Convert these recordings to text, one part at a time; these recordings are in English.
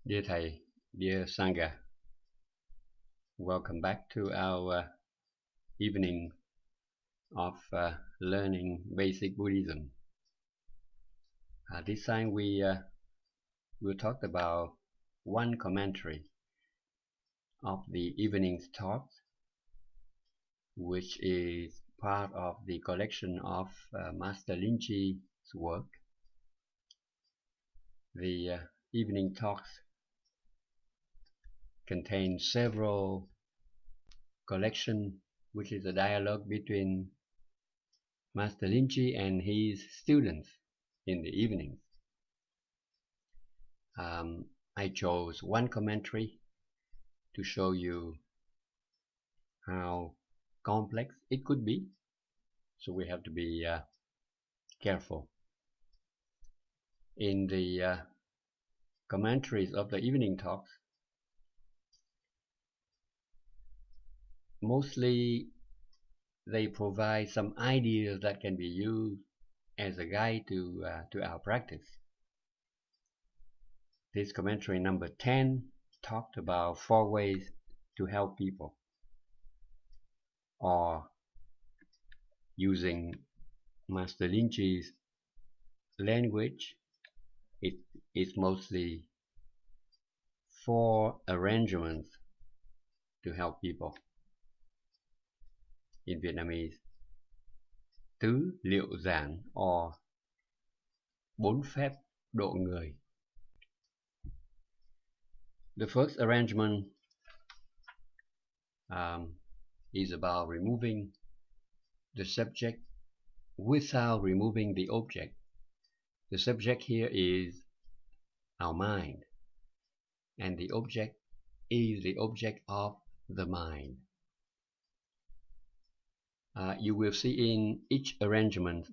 Dear Thầy, dear Sangha, welcome back to our evening of learning basic Buddhism. This time we will talk about one commentary of the evening's talks, which is part of the collection of Master Linji's work. The evening talks contain several collections, which is a dialogue between Master Linji and his students in the evenings. I chose one commentary to show you how complex it could be, so we have to be careful. In the commentaries of the evening talks, mostly they provide some ideas that can be used as a guide to our practice. This commentary number 10 talked about 4 ways to help people, or using Master Linji's language, it is mostly 4 arrangements to help people. In Vietnamese, tứ liệu giản or 4 phép độ người. The first arrangement is about removing the subject without removing the object. The subject here is our mind, and the object is the object of the mind. You will see in each arrangement,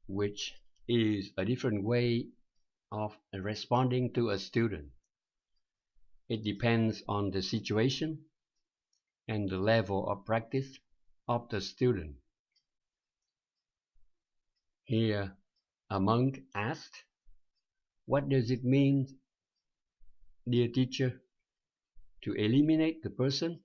which is a different way of responding to a student. It depends on the situation and the level of practice of the student. Here, a monk asked, "What does it mean, dear teacher, to eliminate the person,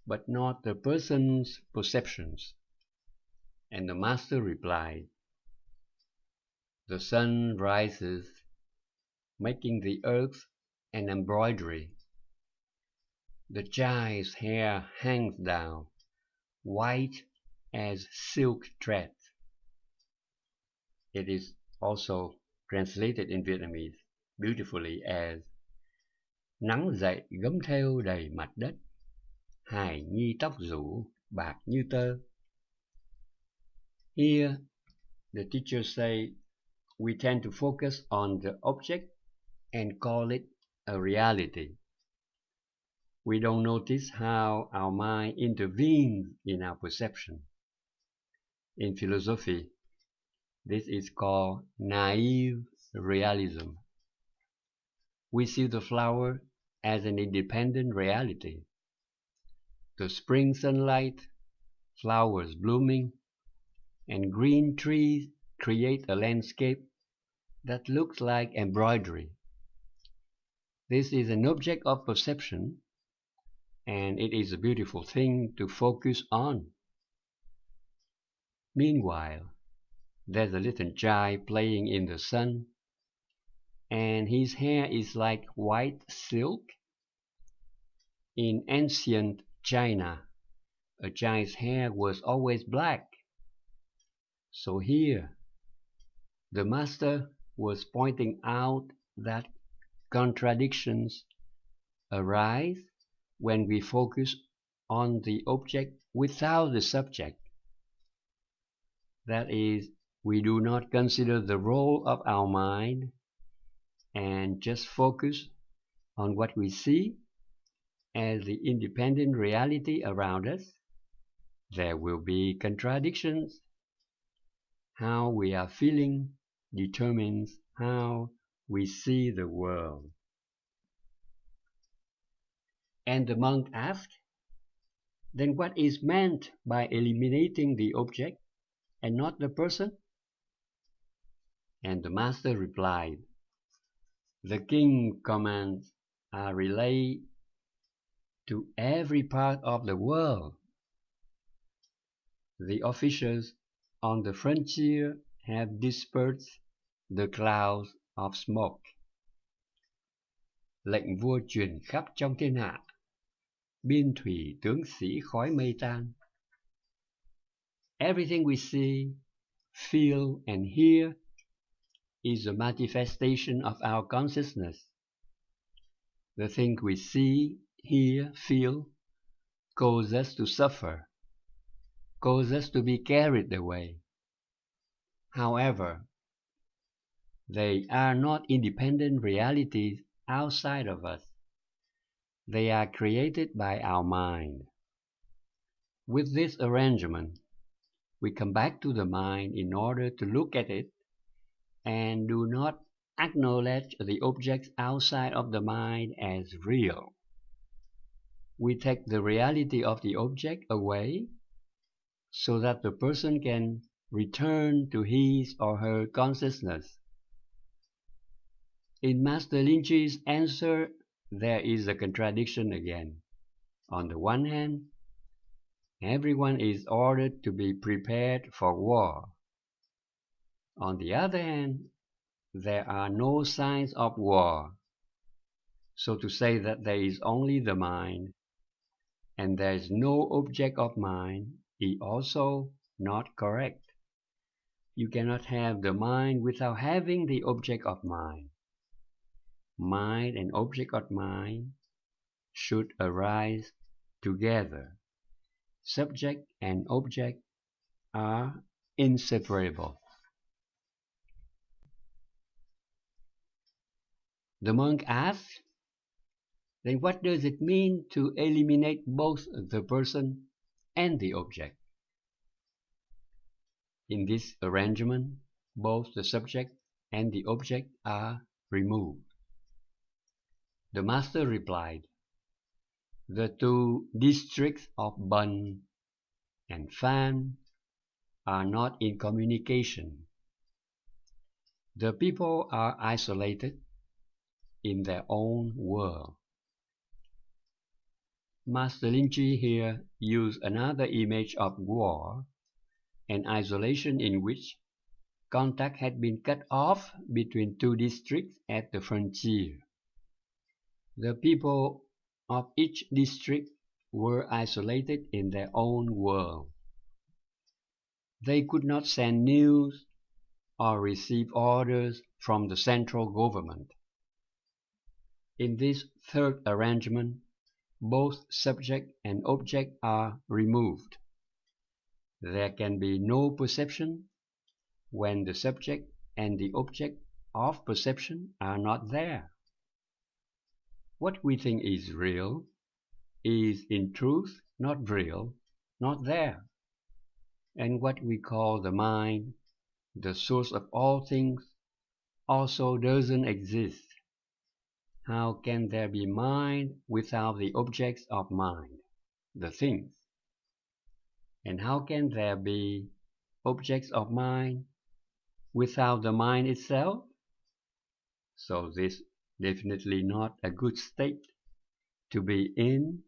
but not the person's perceptions?" And the master replied, "The sun rises, making the earth an embroidery. The child's hair hangs down, white as silk thread." It is also translated in Vietnamese beautifully as "Nắng dậy gấm thêu đầy mặt đất, hài nhi tóc rủ bạc như tơ." Here, the teachers say we tend to focus on the object and call it a reality. We don't notice how our mind intervenes in our perception. In philosophy, this is called naive realism. We see the flower as an independent reality. The spring sunlight, flowers blooming, and green trees create a landscape that looks like embroidery. This is an object of perception, and it is a beautiful thing to focus on. Meanwhile, there's a little child playing in the sun, and his hair is like white silk. In ancient China, a child's hair was always black. So here, the master was pointing out that contradictions arise when we focus on the object without the subject. That is, we do not consider the role of our mind and just focus on what we see as the independent reality around us. There will be contradictions. How we are feeling determines how we see the world. And the monk asked, "Then what is meant by eliminating the object and not the person?" And the master replied, The king's commands are relayed to every part of the world. The officials on the frontier have dispersed the clouds of smoke. Lệnh vua truyền khắp trong thiên hạ, biên thủy tướng sĩ khói mây tan. Everything we see, feel, and hear is a manifestation of our consciousness. The things we see, hear, feel cause us to suffer, cause us to be carried away. However, they are not independent realities outside of us. They are created by our mind. With this arrangement, we come back to the mind in order to look at it and do not acknowledge the objects outside of the mind as real. We take the reality of the object away so that the person can return to his or her consciousness. In Master Linji's answer, there is a contradiction again. On the one hand, everyone is ordered to be prepared for war. On the other hand, there are no signs of war. So to say that there is only the mind and there is no object of mind is also not correct. You cannot have the mind without having the object of mind. Mind and object of mind should arise together. Subject and object are inseparable. The monk asks, then what does it mean to eliminate both the person and the object? In this arrangement, both the subject and the object are removed. The master replied, the two districts of Bun and Fan are not in communication. The people are isolated in their own world. Master Linji here used another image of war and isolation in which contact had been cut off between two districts at the frontier. The people of each district were isolated in their own world. They could not send news or receive orders from the central government. In this third arrangement, both subject and object are removed. There can be no perception when the subject and the object of perception are not there. What we think is real is in truth not real, not there. And what we call the mind, the source of all things, also doesn't exist. How can there be mind without the objects of mind, the things? And how can there be objects of mind without the mind itself? So this definitely not a good state to be in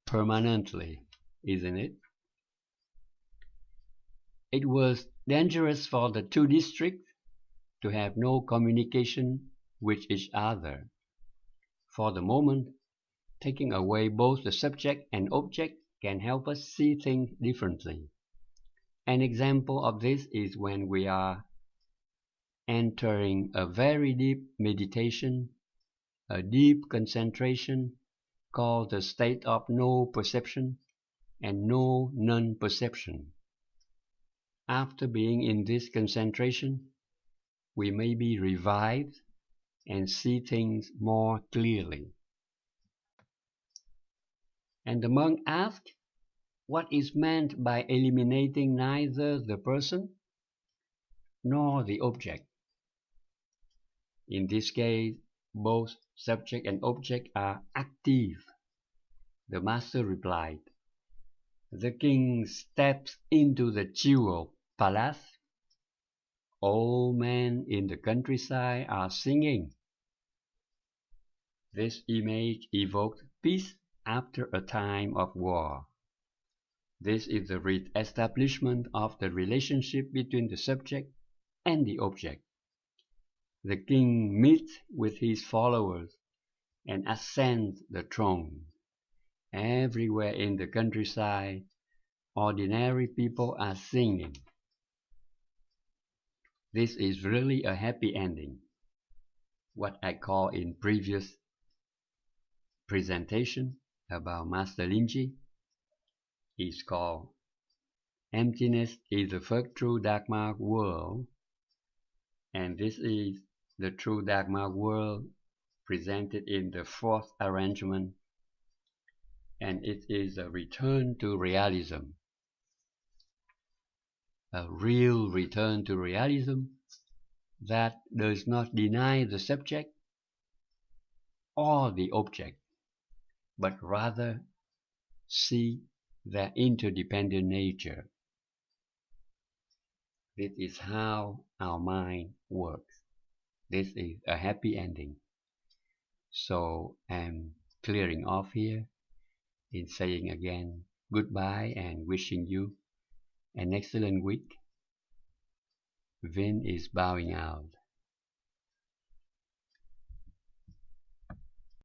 permanently, isn't it? It was dangerous for the two districts to have no communication with each other. For the moment, taking away both the subject and object can help us see things differently. An example of this is when we are entering a very deep meditation, a deep concentration called the state of no perception and no non-perception. After being in this concentration, we may be revived and see things more clearly. And the monk asked, what is meant by eliminating neither the person nor the object? In this case, both subject and object are active. The master replied, the king steps into the jewel palace. All men in the countryside are singing. This image evoked peace after a time of war. This is the re-establishment of the relationship between the subject and the object. The king meets with his followers and ascends the throne. Everywhere in the countryside, ordinary people are singing. This is really a happy ending. What I call in previous presentation about Master Linji is called Emptiness is the first true Dharma world, and this is the true Dharma world presented in the fourth arrangement, and it is a return to realism, a real return to realism that does not deny the subject or the object, but rather see their interdependent nature. This is how our mind works. This is a happy ending. So I'm clearing off here in saying again goodbye and wishing you an excellent week. Vin is bowing out.